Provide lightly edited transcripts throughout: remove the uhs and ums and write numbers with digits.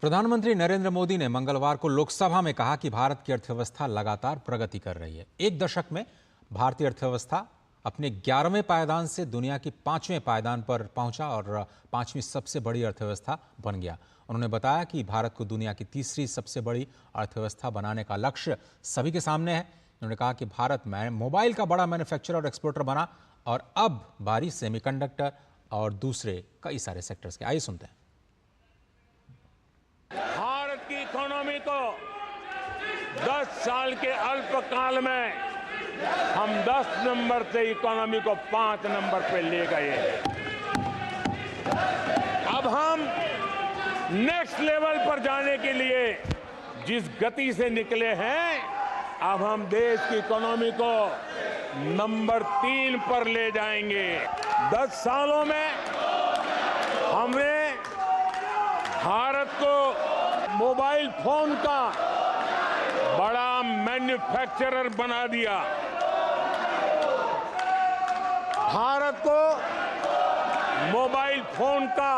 प्रधानमंत्री नरेंद्र मोदी ने मंगलवार को लोकसभा में कहा कि भारत की अर्थव्यवस्था लगातार प्रगति कर रही है। एक दशक में भारतीय अर्थव्यवस्था अपने 11वें पायदान से दुनिया की 5वें पायदान पर पहुंचा और 5वीं सबसे बड़ी अर्थव्यवस्था बन गया। उन्होंने बताया कि भारत को दुनिया की तीसरी सबसे बड़ी अर्थव्यवस्था बनाने का लक्ष्य सभी के सामने है। उन्होंने कहा कि भारत में मोबाइल का बड़ा मैन्युफैक्चरर और एक्सपोर्टर बना और अब बारी सेमीकंडक्टर और दूसरे कई सारे सेक्टर्स के। आइए सुनते हैं। भारत की इकोनॉमी को 10 साल के अल्पकाल में हम 10 नंबर से इकोनॉमी को 5 नंबर पे ले गए। अब हम नेक्स्ट लेवल पर जाने के लिए जिस गति से निकले हैं, अब हम देश की इकोनॉमी को नंबर 3 पर ले जाएंगे। 10 सालों में हमने भारत को मोबाइल फोन का बड़ा मैन्युफैक्चरर बना दिया। भारत को मोबाइल फोन का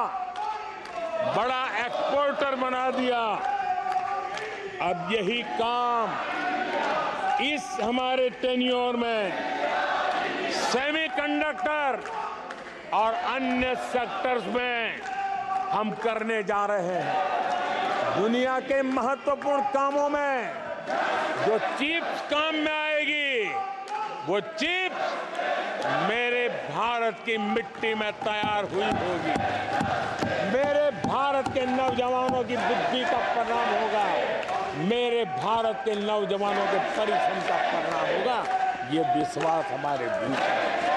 बड़ा एक्सपोर्टर बना दिया। अब यही काम इस हमारे टेन्योर में सेमीकंडक्टर और अन्य सेक्टर्स में हम करने जा रहे हैं। दुनिया के महत्वपूर्ण कामों में जो चिप्स काम में आएगी, वो चिप्स मेरे भारत की मिट्टी में तैयार हुई होगी। मेरे भारत के नौजवानों की बुद्धि का परिणाम होगा, मेरे भारत के नौजवानों के परिश्रम का परिणाम होगा। ये विश्वास हमारे भीतर है।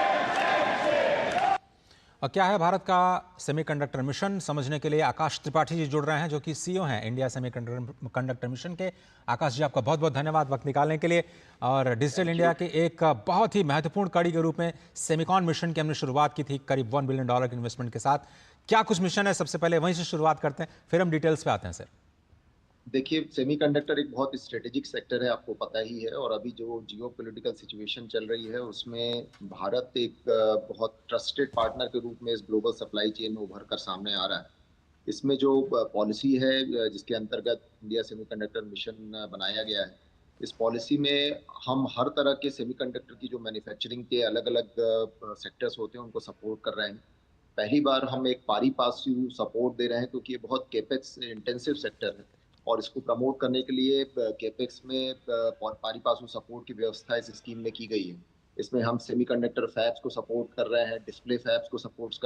और क्या है भारत का सेमीकंडक्टर मिशन, समझने के लिए आकाश त्रिपाठी जी जुड़ रहे हैं, जो कि सीईओ हैं इंडिया सेमीकंडक्टर मिशन के। आकाश जी, आपका बहुत बहुत धन्यवाद वक्त निकालने के लिए। और डिजिटल इंडिया के एक बहुत ही महत्वपूर्ण कड़ी के रूप में सेमीकॉन मिशन की हमने शुरुआत की थी करीब $1 बिलियन के इन्वेस्टमेंट के साथ। क्या कुछ मिशन है, सबसे पहले वहीं से शुरुआत करते हैं, फिर हम डिटेल्स पे आते हैं सर। देखिए, सेमीकंडक्टर एक बहुत स्ट्रेटेजिक सेक्टर है, आपको पता ही है। और अभी जो जियोपॉलिटिकल सिचुएशन चल रही है, उसमें भारत एक बहुत ट्रस्टेड पार्टनर के रूप में इस ग्लोबल सप्लाई चेन में उभर कर सामने आ रहा है। इसमें जो पॉलिसी है जिसके अंतर्गत इंडिया सेमीकंडक्टर मिशन बनाया गया है, इस पॉलिसी में हम हर तरह के सेमीकंडक्टर की जो मैन्युफैक्चरिंग के अलग अलग सेक्टर्स होते हैं, उनको सपोर्ट कर रहे हैं। पहली बार हम एक पारी पासु सपोर्ट दे रहे हैं, क्योंकि ये बहुत केपेक्स इंटेंसिव सेक्टर है और इसको प्रमोट करने के लिए केपेक्स में पारी पासु सपोर्ट की व्यवस्था इस स्कीम में की गई है। इसमें हम सेमीकंडक्टर फैब्स को सपोर्ट कर रहे हैं, डिस्प्ले फैब्स को सपोर्ट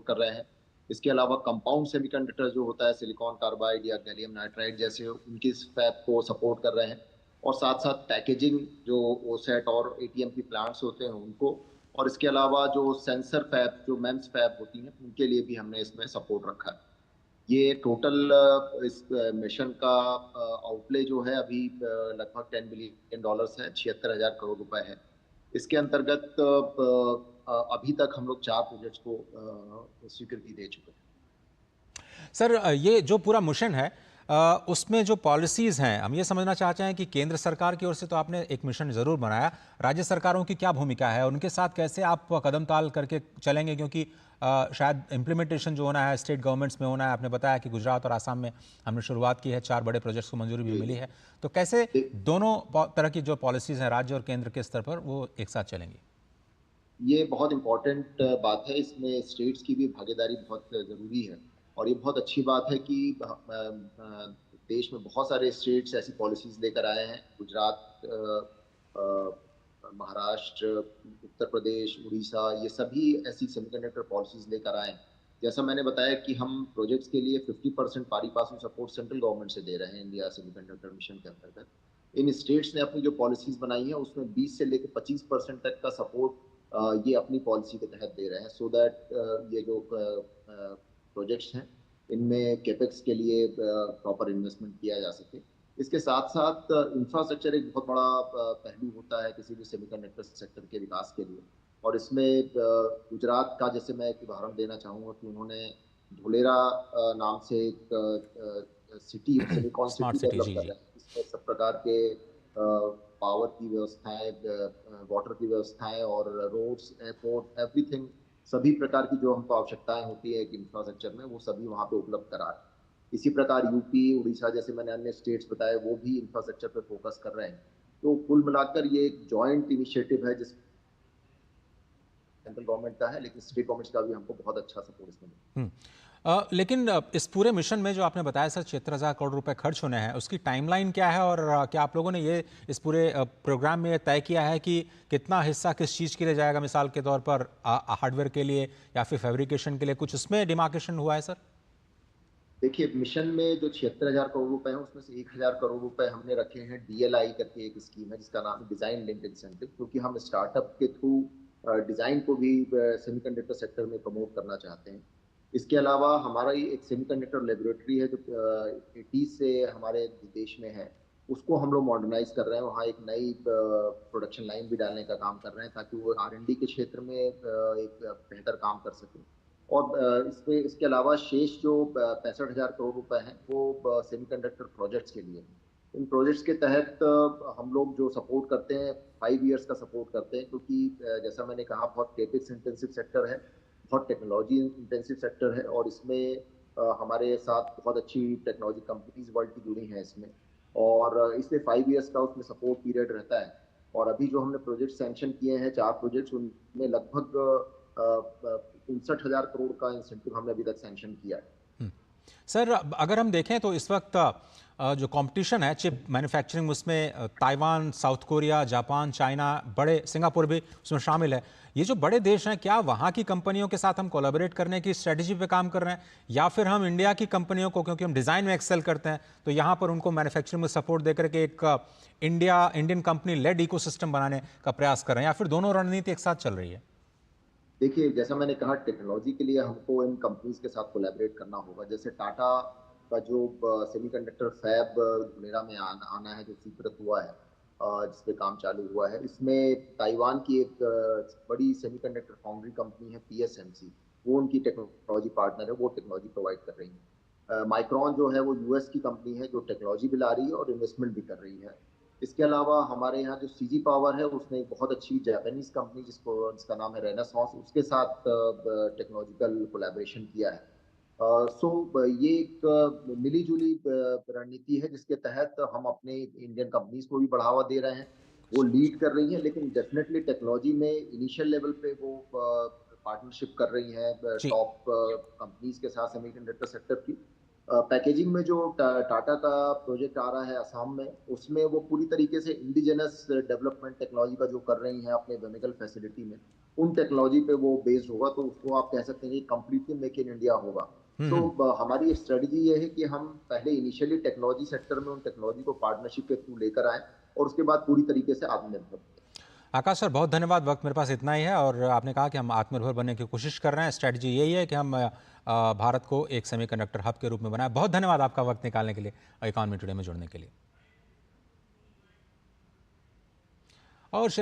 कर रहे हैं। इसके अलावा कंपाउंड सेमीकंडक्टर जो होता है, सिलिकॉन कार्बाइड या गैलियम नाइट्राइड जैसे, उनकी फैब को सपोर्ट कर रहे हैं। और साथ साथ पैकेजिंग जो ओसेट और एटीएम की प्लांट्स होते हैं उनको, और इसके अलावा जो सेंसर फैब, जो मेम्स फैब होती हैं, उनके लिए भी हमने इसमें सपोर्ट रखा है। ये टोटल इस मिशन का आउटले जो है अभी लगभग $10 बिलियन है, 76,000 करोड़ रुपए है। इसके अंतर्गत अभी तक हम लोग 4 प्रोजेक्ट्स को स्वीकृति दे चुके हैं। सर, ये जो पूरा मिशन है उसमें जो पॉलिसीज़ हैं, हम ये समझना चाहते हैं कि केंद्र सरकार की ओर से तो आपने एक मिशन ज़रूर बनाया, राज्य सरकारों की क्या भूमिका है, उनके साथ कैसे आप कदम ताल करके चलेंगे, क्योंकि शायद इम्प्लीमेंटेशन जो होना है स्टेट गवर्नमेंट्स में होना है। आपने बताया कि गुजरात और आसाम में हमने शुरुआत की है, 4 बड़े प्रोजेक्ट्स को मंजूरी भी मिली है। तो कैसे दोनों तरह की जो पॉलिसीज़ हैं राज्य और केंद्र के स्तर पर, वो एक साथ चलेंगी? ये बहुत इंपॉर्टेंट बात है। इसमें स्टेट्स की भी भागीदारी बहुत ज़रूरी है। और ये बहुत अच्छी बात है कि देश में बहुत सारे स्टेट्स ऐसी पॉलिसीज लेकर आए हैं। गुजरात, महाराष्ट्र, उत्तर प्रदेश, उड़ीसा, ये सभी ऐसी सेमीकंडक्टर पॉलिसीज लेकर आए हैं। जैसा मैंने बताया कि हम प्रोजेक्ट्स के लिए 50% पारी पासु सपोर्ट सेंट्रल गवर्नमेंट से दे रहे हैं इंडिया सेमीकंडक्टर मिशन के अंतर्गत। इन स्टेट्स ने अपनी जो पॉलिसीज बनाई है, उसमें 20 से लेकर 25% तक का सपोर्ट ये अपनी पॉलिसी के तहत दे रहे हैं, सो दैट ये जो प्रोजेक्ट्स हैं, इनमें कैपेक्स के लिए प्रॉपर इन्वेस्टमेंट किया जा सके। इसके साथ साथ इंफ्रास्ट्रक्चर एक बहुत बड़ा पहलू होता है किसी भी सेमीकंडक्टर सेक्टर के विकास के लिए। और इसमें गुजरात का जैसे मैं एक उदाहरण देना चाहूँगा कि उन्होंने धोलेरा नाम से एक सिटी, सिलिकॉन सिटी डेवलप कर रहे हैं। इसमें सब प्रकार के पावर की व्यवस्थाएं, वाटर की व्यवस्थाएं और रोड्स, एयरपोर्ट, एवरीथिंग, सभी प्रकार की जो हमको आवश्यकताएं होती है एक इंफ्रास्ट्रक्चर में, वो सभी वहाँ पे उपलब्ध करा रहे हैं। इसी प्रकार यूपी, उड़ीसा जैसे मैंने अन्य स्टेट्स बताए, वो भी इंफ्रास्ट्रक्चर पर फोकस कर रहे हैं। तो कुल मिलाकर ये एक जॉइंट इनिशिएटिव है जिस सेंट्रल गवर्नमेंट का है, लेकिन स्टेट गवर्नमेंट्स का भी हमको बहुत अच्छा सपोर्ट इसमें मिला। लेकिन इस पूरे मिशन में जो आपने बताया सर 76,000 करोड़ रुपए खर्च होने हैं, उसकी टाइमलाइन क्या है और क्या आप लोगों ने ये इस पूरे प्रोग्राम में तय किया है कि कितना हिस्सा किस चीज़ के लिए जाएगा? मिसाल के तौर पर हार्डवेयर के लिए या फिर फैब्रिकेशन के लिए, कुछ उसमें डिमार्केशन हुआ है सर? देखिए, मिशन में जो 76,000 करोड़ रुपए हैं, उसमें से 1,000 करोड़ रुपए हमने रखे हैं डीएलआई करके एक स्कीम है जिसका नाम है डिजाइन लिंक्ड इंसेंटिव, क्योंकि हम स्टार्टअप के थ्रू डिजाइन को भी सेमीकंडक्टर सेक्टर में प्रमोट करना चाहते हैं। इसके अलावा हमारा ही एक सेमीकंडक्टर लेबोरेटरी है जो 80 से हमारे देश में है, उसको हम लोग मॉडर्नाइज कर रहे हैं। वहाँ एक नई प्रोडक्शन लाइन भी डालने का काम कर रहे हैं ताकि वो R&D के क्षेत्र में एक बेहतर काम कर सकें। और इसके अलावा शेष जो 65,000 करोड़ रुपए हैं वो सेमीकंडक्टर प्रोजेक्ट्स के लिए हैं। इन प्रोजेक्ट्स के तहत हम लोग जो सपोर्ट करते हैं 5 इयर्स का सपोर्ट करते हैं, क्योंकि जैसा मैंने कहा बहुत केपेक्स इंटेंसिव सेक्टर है, बहुत टेक्नोलॉजी इंटेंसिव सेक्टर है और इसमें हमारे साथ बहुत अच्छी टेक्नोलॉजी कंपनीज वर्ल्ड की जुड़ी हैं इसमें, और इसलिए 5 इयर्स का उसमें सपोर्ट पीरियड रहता है। और अभी जो हमने प्रोजेक्ट सैंक्शन किए हैं 4 प्रोजेक्ट्स, उनमें लगभग 59,000 करोड़ का इंसेंटिव हमने अभी तक सैंक्शन किया है। सर अगर हम देखें तो इस वक्त जो कंपटीशन है चिप मैन्युफैक्चरिंग, उसमें Taiwan, south Korea, Japan, China, बड़े सिंगापुर भी उसमें शामिल है। ये जो बड़े देश हैं, क्या वहाँ की कंपनियों के साथ हम कोलैबोरेट करने की स्ट्रेटजी पे काम कर रहे हैं, या फिर हम इंडिया की कंपनियों को, क्योंकि हम डिज़ाइन में एक्सेल करते हैं, तो यहाँ पर उनको मैन्युफैक्चरिंग में सपोर्ट देकर के एक इंडियन कंपनी लेड इकोसिस्टम बनाने का प्रयास कर रहे हैं, या फिर दोनों रणनीति एक साथ चल रही है? देखिए, जैसा मैंने कहा, टेक्नोलॉजी के लिए हमको इन कंपनीज के साथ कोलैबोरेट करना होगा। जैसे टाटा का जो सेमीकंडक्टर फैब धुलेरा में आना है, जो स्वीकृत हुआ है, जिस पे काम चालू हुआ है, इसमें ताइवान की एक बड़ी सेमीकंडक्टर फाउंड्री कंपनी है TSMC, वो उनकी टेक्नोलॉजी पार्टनर है, वो टेक्नोलॉजी प्रोवाइड कर रही है। माइक्रॉन जो है वो US की कंपनी है जो टेक्नोलॉजी भी ला रही है और इन्वेस्टमेंट भी कर रही है। इसके अलावा हमारे यहाँ जो CG पावर है, उसने एक बहुत अच्छी जापानीज कंपनी जिसका नाम है रेनेसांस, उसके साथ टेक्नोलॉजिकल कोलैबोरेशन किया है। ये एक मिली जुली रणनीति है जिसके तहत हम अपने इंडियन कंपनीज को भी बढ़ावा दे रहे हैं, वो लीड कर रही है, लेकिन डेफिनेटली टेक्नोलॉजी में इनिशियल लेवल पे वो पार्टनरशिप कर रही है जी। टॉप कंपनीज के साथ सेमीकंडक्टर सेक्टर की। पैकेजिंग में जो टाटा का प्रोजेक्ट आ रहा है असम में, उसमें वो पूरी तरीके से इंडिजिनस डेवलपमेंट टेक्नोलॉजी का जो कर रही हैं अपने वेमिकल फैसिलिटी में, उन टेक्नोलॉजी पे वो बेस्ड होगा, तो उसको आप कह सकते हैं कि कंप्लीटली मेक इन इंडिया होगा। तो हमारी स्ट्रेटजी ये है कि हम पहले इनिशियली टेक्नोलॉजी सेक्टर में उन टेक्नोलॉजी को पार्टनरशिप के थ्रू लेकर आए और उसके बाद पूरी तरीके से आत्मनिर्भर। आकाश सर, बहुत धन्यवाद। वक्त मेरे पास इतना ही है और आपने कहा कि हम आत्मनिर्भर बनने की कोशिश कर रहे हैं। स्ट्रैटेजी यही है कि हम भारत को एक सेमीकंडक्टर हब के रूप में बनाएं। बहुत धन्यवाद आपका वक्त निकालने के लिए, इकोनॉमी टुडे में जुड़ने के लिए। और शेयर